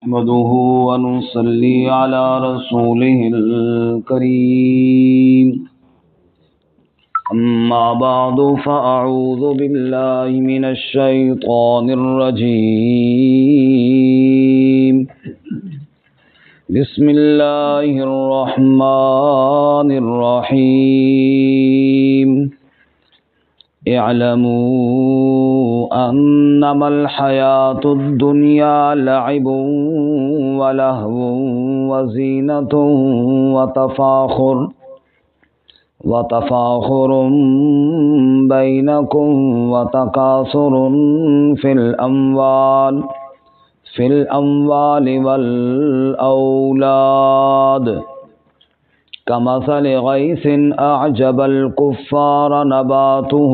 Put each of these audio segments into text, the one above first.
نحمده ونصلي على رسوله الكريم أما بعد فأعوذ بالله من الشيطان الرجيم بسم الله الرحمن الرحيم اعلموا أنما الحياة الدنيا لعب ولهو وزينة وتفاخر بينكم وتكاثر في الأموال والأولاد كمثل غيث أعجب الكفار نباته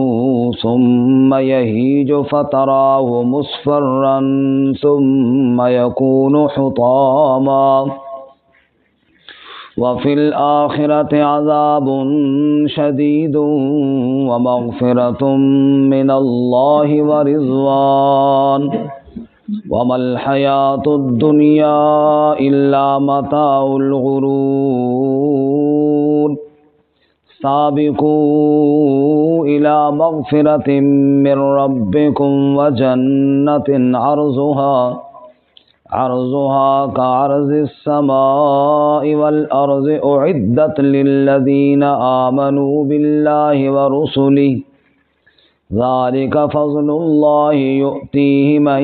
ثم يهيج فتراه مصفرا ثم يكون حطاما وفي الآخرة عذاب شديد ومغفرة من الله ورضوان وما الحياة الدنيا إلا متاع الغرور سابقوا إلى مغفرة من ربكم وجنة عرضها كعرض السماء والأرض أعدت للذين آمنوا بالله ورسله ذلك فضل الله يؤتيه من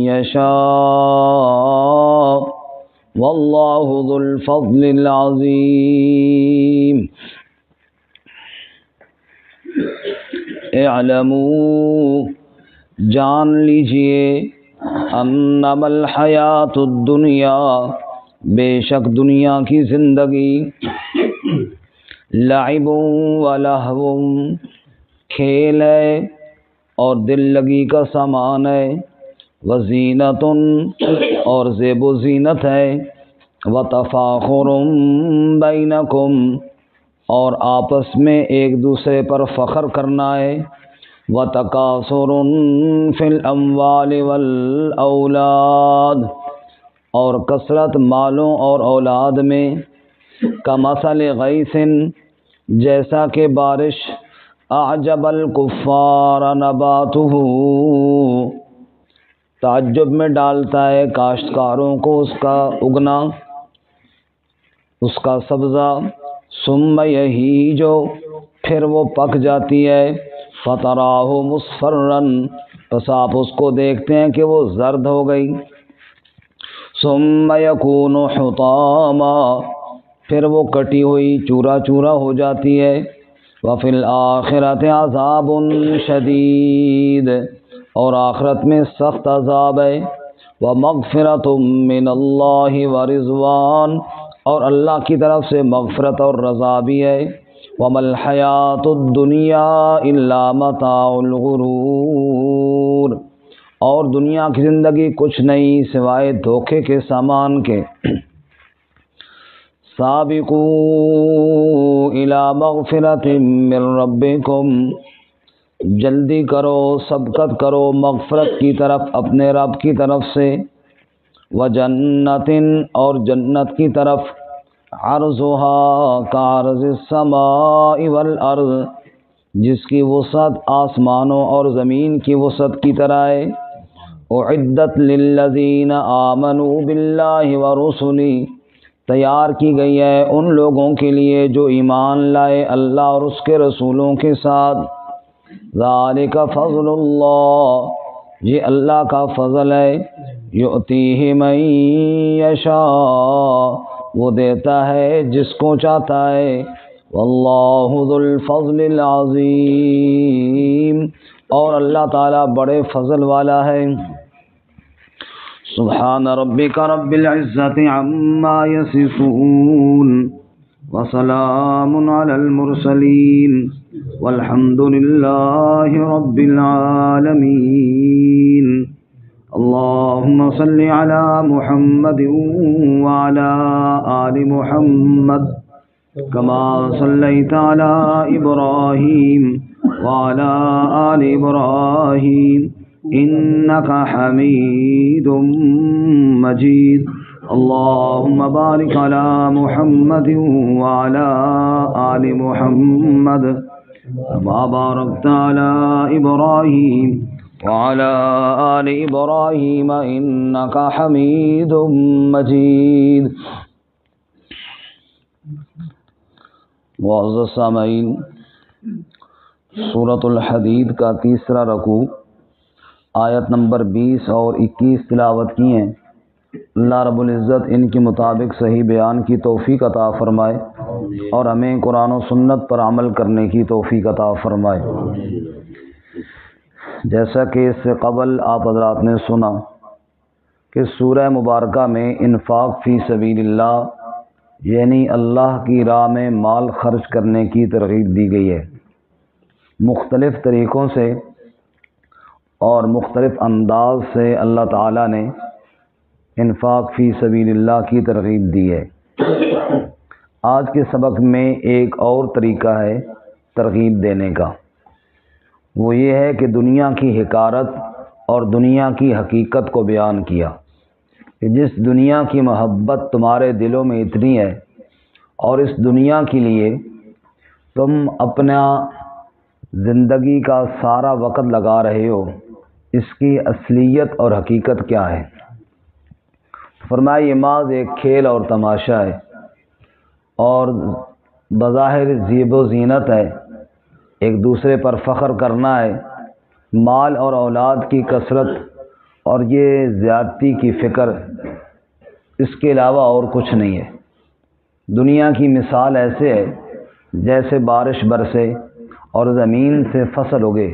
يشاء والله ذو الفضل العظيم اعلموا جان لیجئے انما الحیات الدنیا بے شک دنیا کی زندگی لعب و لہو کھیل ہے اور دل لگی کا سامان ہے وزینت اور زیب و زینت ہے وتفاخر بینکم اور آپس میں ایک دوسرے پر فخر کرنا ہے وتکاثر فی الاموال والاولاد اور کثرت مالوں اور اولاد میں کمثل غیث جیسا کہ بارش اعجب الکفار نباتہ تعجب میں ڈالتا ہے کاشتکاروں کو اس کا اگنا اس کا سبزہ ثم یہیج پھر وہ پک جاتی ہے فتراہ مصفرا پس آپ اس کو دیکھتے ہیں کہ وہ زرد ہو گئی ثم یکون حطاما پھر وہ کٹی ہوئی چورا چورا ہو جاتی ہے وفی الآخرۃ عذاب شدید اور آخرت میں سخت عذاب ہے ومغفرۃ من اللہ ورضوان اور اللہ کی طرف سے مغفرت اور رضا بھی ہے وما الحیات الدنیا الا متاع الغرور اور دنیا کی زندگی کچھ نہیں سوائے دھوکے کے سامان کے سابقوا الی مغفرۃ من ربکم جلدی کرو سبقت کرو مغفرت کی طرف اپنے رب کی طرف سے وجنت اور جنت کی طرف عرضها کعرض السماء والارض جس کی وسعت آسمانوں اور زمین کی وسعت کی طرح ہے اعدت للذین آمنوا باللہ ورسلہ تیار کی گئی ہے ان لوگوں کے لیے جو ایمان لائے اللہ اور اس کے رسولوں کے ساتھ ذالک فضل اللہ یہ اللہ کا فضل ہے یؤتیہ من یشاء وہ دیتا ہے جس کو چاہتا ہے واللہ ذو الفضل العظیم اور اللہ تعالیٰ بڑے فضل والا ہے سبحان ربک رب العزت عما یصفون وسلام علی المرسلین والحمد للہ رب العالمین اللهم صل على محمد وعلى آل محمد كما صليت على إبراهيم وعلى آل إبراهيم إنك حميد مجيد اللهم بارك على محمد وعلى آل محمد كما باركت على إبراهيم وعلى آل إبراهيم إنك حميد مجيد۔ معزز سامعین، سورۃ الحدید کا تیسرا رکوع آیت نمبر 20 اور 21 تلاوت کی ہیں۔ اللہ رب العزت ان کے مطابق صحیح بیان کی توفیق عطا فرمائے اور ہمیں قرآن و سنت پر عمل کرنے کی توفیق عطا فرمائے۔ جیسا کہ اس سے قبل آپ حضرات نے سنا کہ سورہ مبارکہ میں انفاق فی سبیل اللہ یعنی اللہ کی راہ میں مال خرچ کرنے کی ترغیب دی گئی ہے۔ مختلف طریقوں سے اور مختلف انداز سے اللہ تعالیٰ نے انفاق فی سبیل اللہ کی ترغیب دی ہے۔ آج کے سبق میں ایک اور طریقہ ہے ترغیب دینے کا، وہ یہ ہے کہ دنیا کی حقارت اور دنیا کی حقیقت کو بیان کیا کہ جس دنیا کی محبت تمہارے دلوں میں اتنی ہے اور اس دنیا کے لیے تم اپنا زندگی کا سارا وقت لگا رہے ہو، اس کی اصلیت اور حقیقت کیا ہے؟ فرمایا یہ محض ایک کھیل اور تماشا ہے اور بظاہر زیب و زینت ہے، ایک دوسرے پر فخر کرنا ہے، مال اور اولاد کی کثرت اور یہ زیادتی کی فکر، اس کے علاوہ اور کچھ نہیں ہے۔ دنیا کی مثال ایسے ہے جیسے بارش برسے اور زمین سے فصل اگے،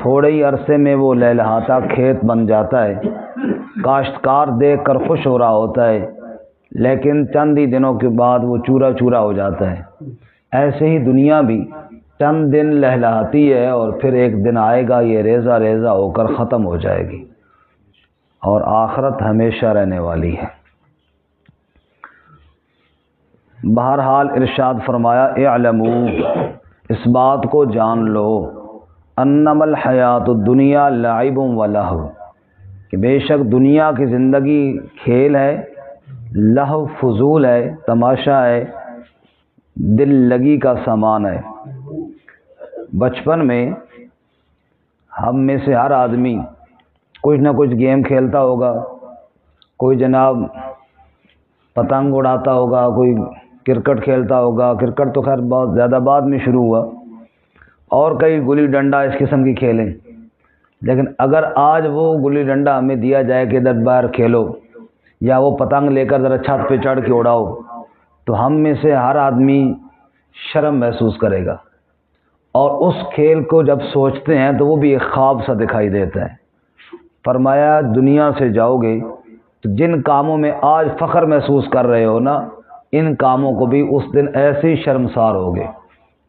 تھوڑے ہی عرصے میں وہ لہلہاتا کھیت بن جاتا ہے، کاشتکار دیکھ کر خوش ہو رہا ہوتا ہے، لیکن چند ہی دنوں کے بعد وہ چورا چورا ہو جاتا ہے۔ ایسے ہی دنیا بھی چند دن لہلہاتی ہے اور پھر ایک دن آئے گا یہ ریزہ ریزہ ہو کر ختم ہو جائے گی، اور آخرت ہمیشہ رہنے والی ہے۔ بہرحال ارشاد فرمایا اعلموا، اس بات کو جان لو، انما الحیات الدنیا لعب و لہو، کہ بے شک دنیا کی زندگی کھیل ہے، لہو فضول ہے، تماشا ہے، دل لگی کا سامان ہے۔ بچپن میں ہم میں سے ہر آدمی کچھ نہ کچھ گیم کھیلتا ہوگا، کوئی جناب پتنگ اڑاتا ہوگا، کوئی کرکٹ کھیلتا ہوگا، کرکٹ تو خیر بہت زیادہ بعد میں شروع ہوا، اور کئی گلی ڈنڈا اس قسم کی کھیلیں۔ لیکن اگر آج وہ گلی ڈنڈا ہمیں دیا جائے کہ ادھر باہر کھیلو، یا وہ پتنگ لے کر ذرا چھت پہ چڑھ کے اڑاؤ، تو ہم میں سے ہر آدمی شرم محسوس کرے گا، اور اس کھیل کو جب سوچتے ہیں تو وہ بھی ایک خواب سا دکھائی دیتا ہے۔ فرمایا دنیا سے جاؤ گے تو جن کاموں میں آج فخر محسوس کر رہے ہو نا، ان کاموں کو بھی اس دن ایسے ہی شرمسار ہوگے،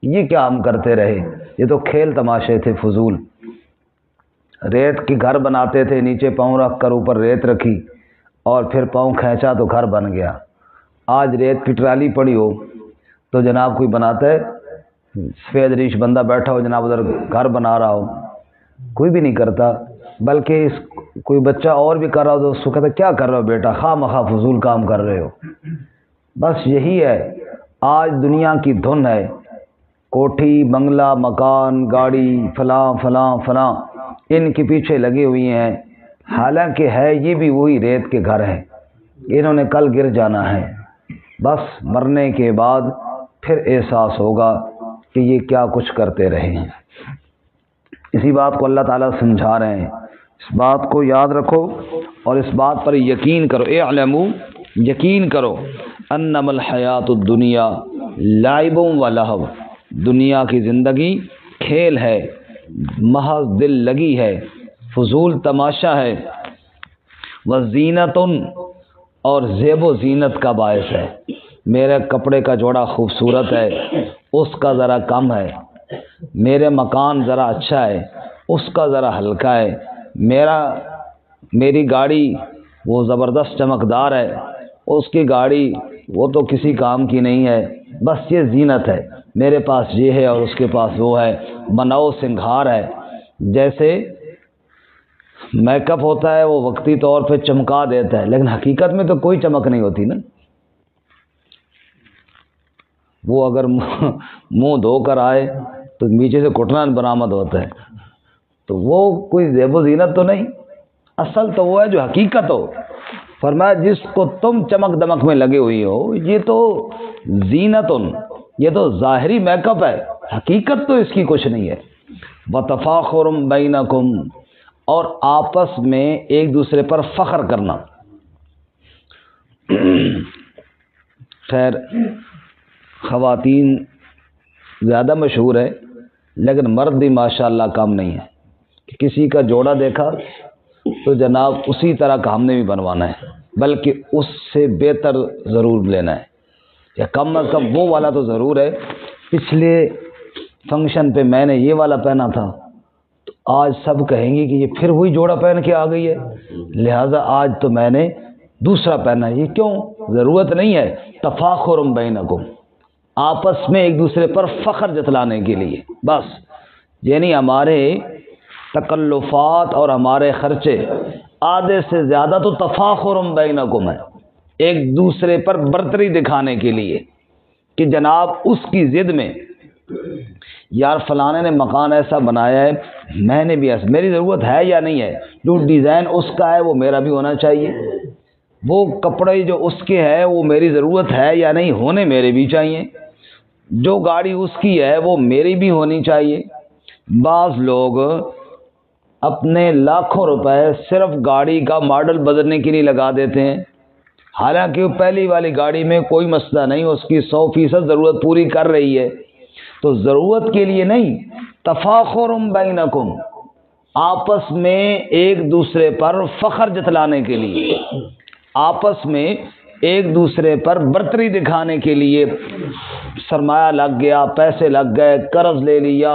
یہ کیا ہم کرتے رہے، یہ تو کھیل تماشے تھے فضول۔ ریت کی گھر بناتے تھے، نیچے پاؤں رکھ کر اوپر ریت رکھی اور پھر پاؤں کھینچا تو گھر بن گیا۔ آج ریت کی ٹرالی پڑی ہو تو جناب کوئی بناتا ہے؟ سفید ریش بندہ بیٹھا ہو جناب ادھر گھر بنا رہا ہو، کوئی بھی نہیں کرتا، بلکہ کوئی بچہ اور بھی کر رہا ہو تو اس کو کہتا ہے کیا کر رہے ہو بیٹا، خواہ مخواہ فضول کام کر رہے ہو۔ بس یہی ہے آج دنیا کی دھن ہے، کوٹھی بنگلہ مکان گاڑی فلاں فلاں فلاں ان کے پیچھے لگی ہوئی ہیں، حالانکہ ہے یہ بھی وہی ریت کے گھر ہیں، انہوں نے کل گر جانا ہے، بس مرنے کے بعد پھر احساس ہوگا کہ یہ کیا کچھ کرتے رہے ہیں۔ اسی بات کو اللہ تعالیٰ سمجھا رہے ہیں، اس بات کو یاد رکھو اور اس بات پر یقین کرو، اعلموا، یقین کرو، انما الحیات الدنیا لعب و لہو، دنیا کی زندگی کھیل ہے، محض دل لگی ہے، فضول تماشا ہے، وزینت، اور زیب و زینت کا باعث ہے۔ میرے کپڑے کا جوڑا خوبصورت ہے، اس کا ذرا کم ہے، میرے مکان ذرا اچھا ہے، اس کا ذرا ہلکا ہے، میری گاڑی وہ زبردست چمکدار ہے، اس کی گاڑی وہ تو کسی کام کی نہیں ہے، بس یہ زینت ہے، میرے پاس یہ ہے اور اس کے پاس وہ ہے، بناؤ سنگھار ہے۔ جیسے میک اپ ہوتا ہے وہ وقتی طور پہ چمکا دیتا ہے، لیکن حقیقت میں تو کوئی چمک نہیں ہوتی نا. وہ اگر منہ دھو کر آئے تو نیچے سے گھٹنا برآمد ہوتا ہے، تو وہ کوئی زیب و زینت تو نہیں. اصل تو وہ ہے جو حقیقت ہو. فرمایا جس کو تم چمک دمک میں لگے ہوئی ہو یہ تو زینتن، یہ تو ظاہری میک اپ ہے، حقیقت تو اس کی کچھ نہیں ہے. وتفاخر بینکم، اور آپس میں ایک دوسرے پر فخر کرنا. خیر خواتین زیادہ مشہور ہے، لیکن مرد بھی ماشاءاللہ کم نہیں ہے. کسی کا جوڑا دیکھا تو جناب اسی طرح کا ہم نے بھی بنوانا ہے، بلکہ اس سے بہتر ضرور لینا ہے، یا کم از کم وہ والا تو ضرور ہے. پچھلے فنکشن پہ میں نے یہ والا پہنا تھا، تو آج سب کہیں گے کہ یہ پھر وہی جوڑا پہن کے آ گئی ہے، لہذا آج تو میں نے دوسرا پہنا ہے. یہ کیوں؟ ضرورت نہیں ہے. تفاخر بینکم، آپس میں ایک دوسرے پر فخر جتلانے کے لیے بس. یعنی ہمارے تکلفات اور ہمارے خرچے آدھے سے زیادہ تو تفاخر بینکم ہے، ایک دوسرے پر برتری دکھانے کے لیے کہ جناب اس کی ضد میں یار فلانے نے مکان ایسا بنایا ہے، میں نے بھی ایسا، میری ضرورت ہے یا نہیں ہے، جو ڈیزائن اس کا ہے وہ میرا بھی ہونا چاہیے، وہ کپڑے جو اس کے ہے وہ میری ضرورت ہے یا نہیں، ہونے میرے بھی چاہیے، جو گاڑی اس کی ہے وہ میری بھی ہونی چاہیے. بعض لوگ اپنے لاکھوں روپے صرف گاڑی کا ماڈل بدلنے کے لیے لگا دیتے ہیں، حالانکہ وہ پہلی والی گاڑی میں کوئی مسئلہ نہیں، اس کی 100% ضرورت پوری کر رہی ہے. تو ضرورت کے لیے نہیں، تفاخر بینکم، آپس میں ایک دوسرے پر فخر جتلانے کے لیے، آپس میں ایک دوسرے پر برتری دکھانے کے لیے. سرمایہ لگ گیا، پیسے لگ گئے، قرض لے لیا،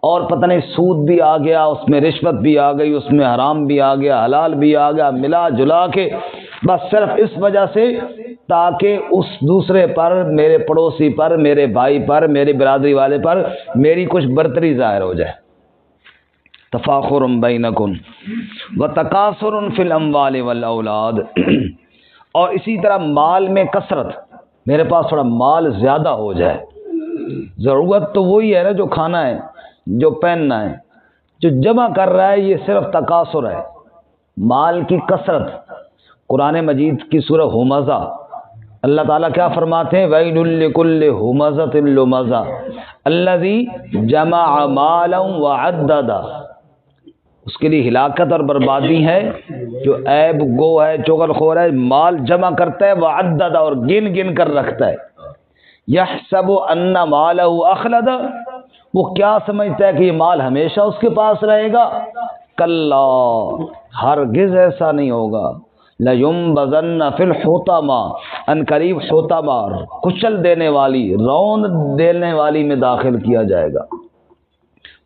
اور پتہ نہیں سود بھی آ گیا، اس میں رشوت بھی آ گئی، اس میں حرام بھی آ گیا، حلال بھی آ گیا، ملا جلا کے بس صرف اس وجہ سے تاکہ اس دوسرے پر، میرے پڑوسی پر، میرے بھائی پر، میری برادری والے پر میری کچھ برتری ظاہر ہو جائے. تفاخر بینکم وتکاثر فی الاموال والاولاد، اور اسی طرح مال میں کثرت، میرے پاس تھوڑا مال زیادہ ہو جائے. ضرورت تو وہی ہے نا، جو کھانا ہے، جو پہننا ہے، جو جمع کر رہا ہے یہ صرف تکاثر ہے، مال کی کثرت. قرآن مجید کی سورہ ہمزہ اللہ تعالیٰ کیا فرماتے ہیں؟ وَيْلٌ لِكُلِّ ہُمَزَةٍ لُمَزَةٍ الَّذِي جَمَعَ مَالًا وَعَدَّدَ. اس کے لیے ہلاکت اور بربادی ہے جو عیب گو ہے، چغل خور ہے، مال جمع کرتا ہے، وعدد، اور گن گن کر رکھتا ہے. یحسب ان مالہ اخلد، وہ کیا سمجھتا ہے کہ یہ مال ہمیشہ اس کے پاس رہے گا. کلا، ہرگز ایسا نہیں ہوگا. لینبذن فی الحطمہ، ان قریب حطمہ، کچل دینے والی، رون دینے والی میں داخل کیا جائے گا.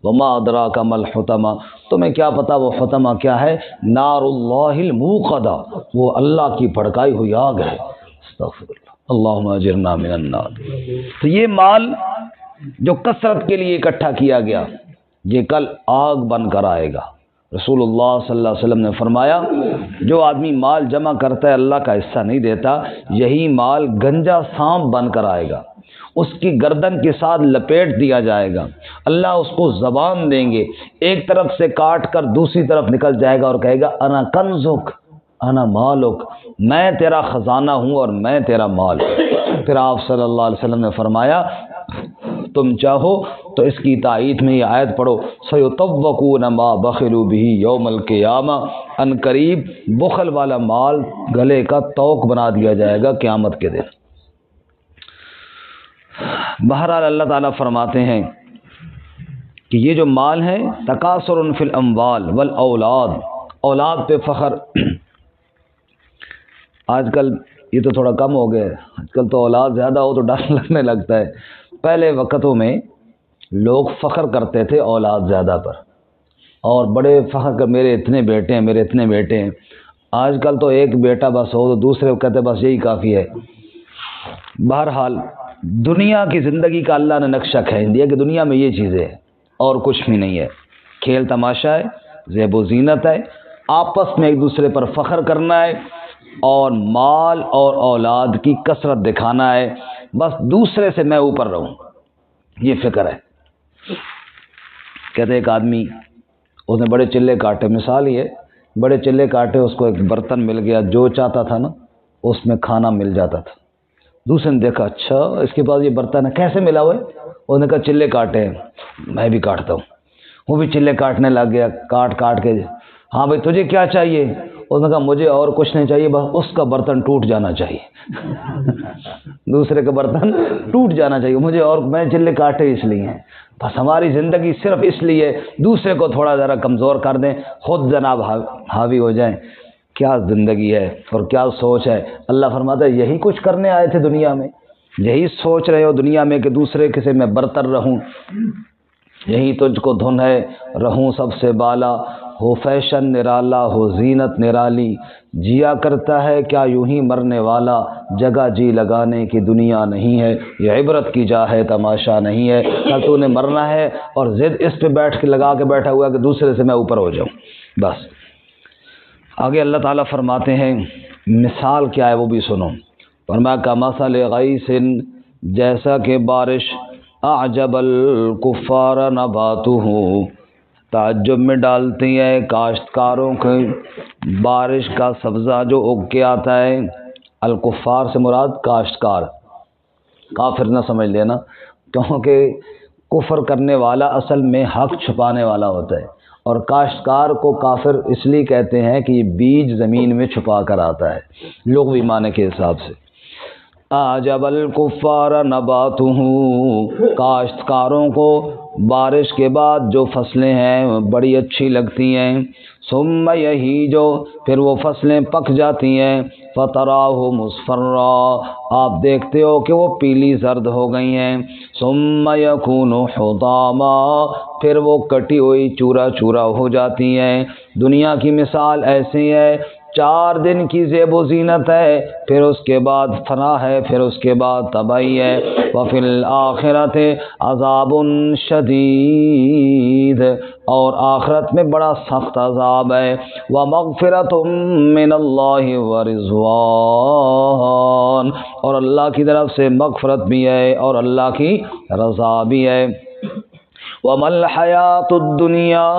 وما ادراک ما الحطمہ، تمہیں کیا پتا وہ حطمہ کیا ہے؟ نار اللہ الموقدہ، وہ اللہ کی بھڑکائی ہوئی آگ ہے. استغفر اللہ، اللہم اجرنا من النار. تو یہ مال جو کثرت کے لیے اکٹھا کیا گیا یہ کل آگ بن کر آئے گا. رسول اللہ صلی اللہ علیہ وسلم نے فرمایا جو آدمی مال جمع کرتا ہے اللہ کا حصہ نہیں دیتا، یہی مال گنجا سانپ بن کر آئے گا، اس کی گردن کے ساتھ لپیٹ دیا جائے گا، اللہ اس کو زبان دیں گے، ایک طرف سے کاٹ کر دوسری طرف نکل جائے گا اور کہے گا انا کنزک انا مالک، میں تیرا خزانہ ہوں اور میں تیرا مال. پھر آپ صلی اللہ علیہ وسلم نے فرمایا تم چاہو تو اس کی تائید میں یہ آیت پڑھو، سیطوقون ما بخلوا به یوم القیامہ، ان قریب بخل والا مال گلے کا طوق بنا دیا جائے گا قیامت کے دن. بہرحال اللہ تعالیٰ فرماتے ہیں کہ یہ جو مال ہے تکاثر فی الاموال والاولاد، اولاد پہ فخر. آج کل یہ تو تھوڑا کم ہو گیا ہے، آج کل تو اولاد زیادہ ہو تو ڈر لگنے لگتا ہے. پہلے وقتوں میں لوگ فخر کرتے تھے اولاد زیادہ پر، اور بڑے فخر کر میرے اتنے بیٹے ہیں، میرے اتنے بیٹے ہیں. آج کل تو ایک بیٹا بس ہو تو دوسرے کو کہتے بس یہی کافی ہے. بہرحال دنیا کی زندگی کا اللہ نے نقشہ کھینچ دیا کہ دنیا میں یہ چیزیں ہیں اور کچھ بھی نہیں ہے. کھیل تماشا ہے، زیب و زینت ہے، آپس میں ایک دوسرے پر فخر کرنا ہے اور مال اور اولاد کی کثرت دکھانا ہے، بس دوسرے سے میں اوپر رہوں، یہ فکر ہے۔ کہتے ایک آدمی، اس نے بڑے چلے کاٹے، مثال ہی ہے، بڑے چلے کاٹے، اس کو ایک برتن مل گیا، جو چاہتا تھا نا اس میں کھانا مل جاتا تھا۔ دوسرے نے دیکھا اچھا اس کے پاس یہ برتن ہے، کیسے ملا ہوا ہے؟ اس نے کہا چلے کاٹے ہیں، میں بھی کاٹتا ہوں۔ وہ بھی چلے کاٹنے لگ گیا، کاٹ کے، ہاں بھائی تجھے کیا چاہیے؟ اس نے کہا مجھے اور کچھ نہیں چاہیے، بس اس کا برتن ٹوٹ جانا چاہیے دوسرے کا برتن ٹوٹ جانا چاہیے مجھے، اور میں چلے کاٹے اس لیے ہیں۔ بس ہماری زندگی صرف اس لیے دوسرے کو تھوڑا ذرا کمزور کر دیں، خود جناب حاوی ہو جائیں۔ کیا زندگی ہے اور کیا سوچ ہے۔ اللہ فرماتا ہے یہی کچھ کرنے آئے تھے دنیا میں، یہی سوچ رہے ہو دنیا میں کہ دوسرے کے سے میں برتر رہوں، یہی تجھ کو دھن ہے رہوں سب سے بالا، ہو فیشن نرالا ہو زینت نرالی، جیا کرتا ہے کیا یوں ہی مرنے والا، جگہ جی لگانے کی دنیا نہیں ہے، یہ عبرت کی جا ہے تماشا نہیں ہے۔ کل تو نے مرنا ہے اور ضد اس پہ بیٹھ کے لگا کے بیٹھا ہوا کہ دوسرے سے میں اوپر ہو جاؤں بس۔ آگے اللہ تعالیٰ فرماتے ہیں مثال کیا ہے وہ بھی سنو، فرمایا کمثل غیث، جیسا کہ بارش، اعجب الکفار نباتہ، تعجب میں ڈالتی ہے کاشتکاروں کے بارش کا سبزہ جو اگ کے آتا ہے۔ الکفار سے مراد کاشتکار، کافر نہ سمجھ لینا، کیونکہ کفر کرنے والا اصل میں حق چھپانے والا ہوتا ہے، اور کاشتکار کو کافر اس لیے کہتے ہیں کہ یہ بیج زمین میں چھپا کر آتا ہے لغوی معنی کے حساب سے۔ اعجب الکفار نباتہ، کاشتکاروں کو بارش کے بعد جو فصلیں ہیں بڑی اچھی لگتی ہیں، ثم یہیج، پھر وہ فصلیں پک جاتی ہیں، فتراہ مصفرا، آپ دیکھتے ہو کہ وہ پیلی زرد ہو گئی ہیں، ثم یکون حطاما، پھر وہ کٹی ہوئی چورا چورا ہو جاتی ہیں۔ دنیا کی مثال ایسی ہے، 4 دن کی زیب و زینت ہے، پھر اس کے بعد فنا ہے، پھر اس کے بعد تباہی ہے۔ وفی الآخرۃ عذاب شدید، اور آخرت میں بڑا سخت عذاب ہے۔ ومغفرۃ من اللہ ورضوان، اور اللہ کی طرف سے مغفرت بھی ہے اور اللہ کی رضا بھی ہے۔ وَمَا الْحَيَاةُ الدُّنْيَا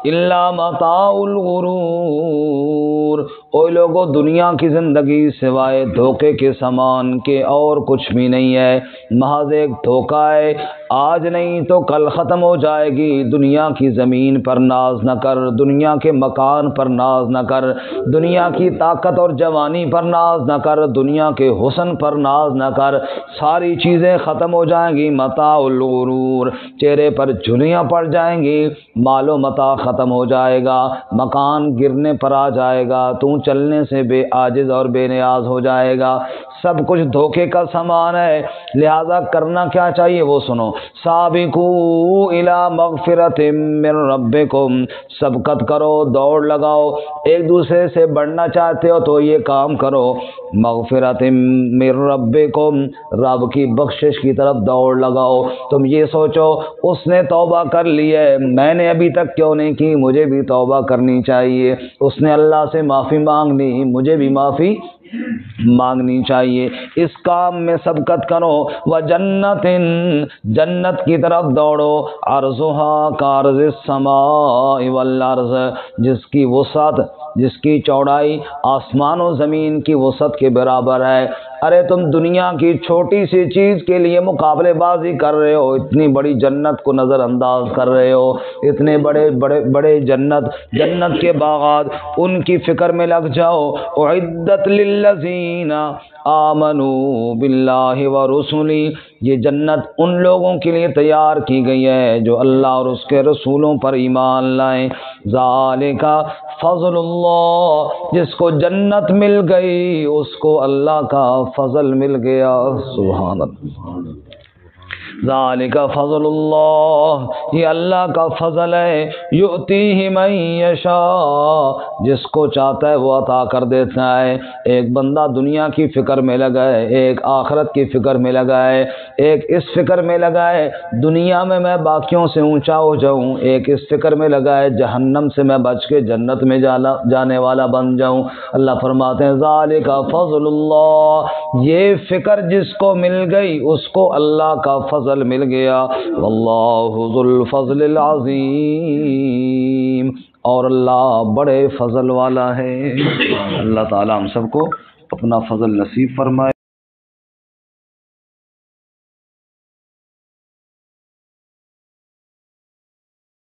إِلَّا مَتَاعُ الْغُرُورِ، اوے لوگو دنیا کی زندگی سوائے دھوکے کے سامان کے اور کچھ بھی نہیں ہے، محض ایک دھوکہ ہے، آج نہیں تو کل ختم ہو جائے گی۔ دنیا کی زمین پر ناز نہ کر، دنیا کے مکان پر ناز نہ کر، دنیا کی طاقت اور جوانی پر ناز نہ کر، دنیا کے حسن پر ناز نہ کر، ساری چیزیں ختم ہو جائیں گی۔ متاع الغرور، چہرے پر جھریاں پڑ جائیں گی، مال و متاع ختم ہو جائے گا، مکان گرنے پر آ جائے گا، تو چلنے سے بے عاجز اور بے نیاز ہو جائے گا، سب کچھ دھوکے کا سامان ہے۔ لہذا کرنا کیا چاہیے وہ سنو، سابقوا الی مغفرۃ من ربکم، سبقت کرو، دوڑ لگاؤ، ایک دوسرے سے بڑھنا چاہتے ہو تو یہ کام کرو، مغفرۃ من ربکم، رب کی بخشش کی طرف دوڑ لگاؤ۔ تم یہ سوچو اس نے توبہ کر لی ہے، میں نے ابھی تک کیوں نہیں کی، مجھے بھی توبہ کرنی چاہیے، اس نے اللہ سے معافی مانگ لی، مجھے بھی معافی مانگنی چاہیے، اس کام میں سبقت کرو۔ وجنت، جنت کی طرف دوڑو، عرضها کعرض السماء والارض، جس کی وسعت، جس کی چوڑائی آسمان و زمین کی وسعت کے برابر ہے۔ ارے تم دنیا کی چھوٹی سی چیز کے لیے مقابلے بازی کر رہے ہو، اتنی بڑی جنت کو نظر انداز کر رہے ہو، اتنے بڑے بڑے بڑے جنت کے باغات، ان کی فکر میں لگ جاؤ۔ اعدت للذین آمنوا باللہ ورسلہ، یہ جنت ان لوگوں کے لیے تیار کی گئی ہے جو اللہ اور اس کے رسولوں پر ایمان لائیں۔ ذالک فضل اللہ، جس کو جنت مل گئی اس کو اللہ کا فضل مل گیا۔ سبحان اللہ۔ ذالک فضل اللہ، یہ اللہ کا فضل ہے، یؤتیہ من یشاء، جس کو چاہتا ہے وہ عطا کر دیتا ہے۔ ایک بندہ دنیا کی فکر میں لگا ہے، ایک آخرت کی فکر میں لگا ہے، ایک اس فکر میں لگا ہے دنیا میں باقیوں سے اونچا ہو جاؤں، ایک اس فکر میں لگا ہے جہنم سے میں بچ کے جنت میں جانے والا بن جاؤں۔ اللہ فرماتے ہیں ذالک فضل اللہ، یہ فکر جس کو مل گئی اس کو اللہ کا فضل مل گیا۔ واللہ ذو الفضل العظیم، اور اللہ بڑے فضل والا ہے۔ اللہ تعالی ہم سب کو اپنا فضل نصیب فرمائے۔